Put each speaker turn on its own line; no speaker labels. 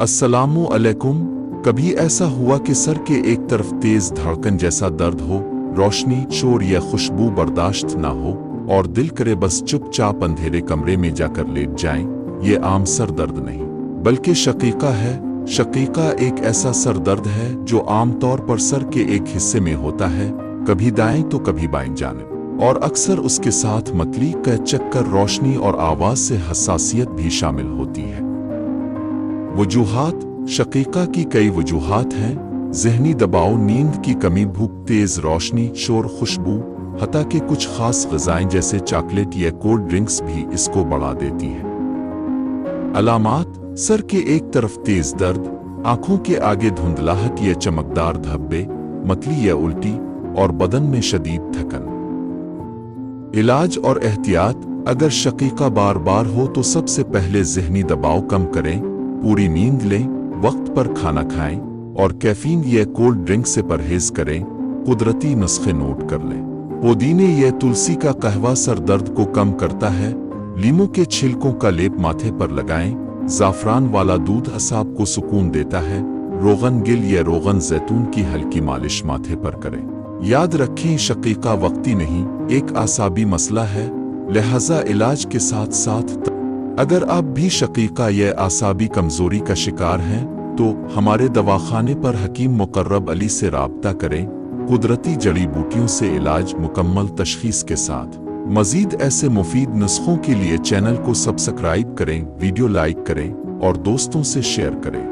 अस्सलामु अलैकुम। कभी ऐसा हुआ कि सर के एक तरफ तेज धड़कन जैसा दर्द हो, रोशनी, शोर या खुशबू बर्दाश्त ना हो और दिल करे बस चुपचाप अंधेरे कमरे में जाकर लेट जाएं? ये आम सर दर्द नहीं, बल्कि शकीका है। शकीका एक ऐसा सर दर्द है जो आमतौर पर सर के एक हिस्से में होता है, कभी दाएं तो कभी बाएं जानिब, और अक्सर उसके साथ मतली का चक्कर, रोशनी और आवाज से हसासियत भी शामिल होती है। वजूहात। शकीका की कई वजूहात हैं। ज़हनी दबाव, नींद की कमी, भूख, तेज रोशनी, शोर, खुशबू, हत्ता कि कुछ खास ग़िज़ाएं जैसे चॉकलेट या कोल्ड ड्रिंक्स भी इसको बढ़ा देती हैं। अलामात। सर के एक तरफ तेज दर्द, आंखों के आगे धुंधलाहट या चमकदार धब्बे, मतली या उल्टी, और बदन में शदीद थकन। इलाज और एहतियात। अगर शकीका बार बार हो तो सबसे पहले ज़हनी दबाव कम करें, पूरी नींद लें, वक्त पर खाना खाएं और कैफीन या कोल्ड ड्रिंक से परहेज करें। कुदरती नुस्खे नोट कर लें। पुदीने या तुलसी का कहवा सर दर्द को कम करता है। लीमू के छिलकों का लेप माथे पर लगाएं। ज़ाफ़रान वाला दूध असाब को सुकून देता है। रोगन गिल या रोगन जैतून की हल्की मालिश माथे पर करें। याद रखें, शकीका वक्ती नहीं, एक आसाबी मसला है, लिहाजा इलाज के साथ साथ अगर आप भी शकीका या आसाबी कमजोरी का शिकार हैं तो हमारे दवाखाने पर हकीम मुकर्रब अली से राब्ता करें। कुदरती जड़ी बूटियों से इलाज, मुकम्मल तशखीस के साथ। मजीद ऐसे मुफीद नुस्खों के लिए चैनल को सब्सक्राइब करें, वीडियो लाइक करें और दोस्तों से शेयर करें।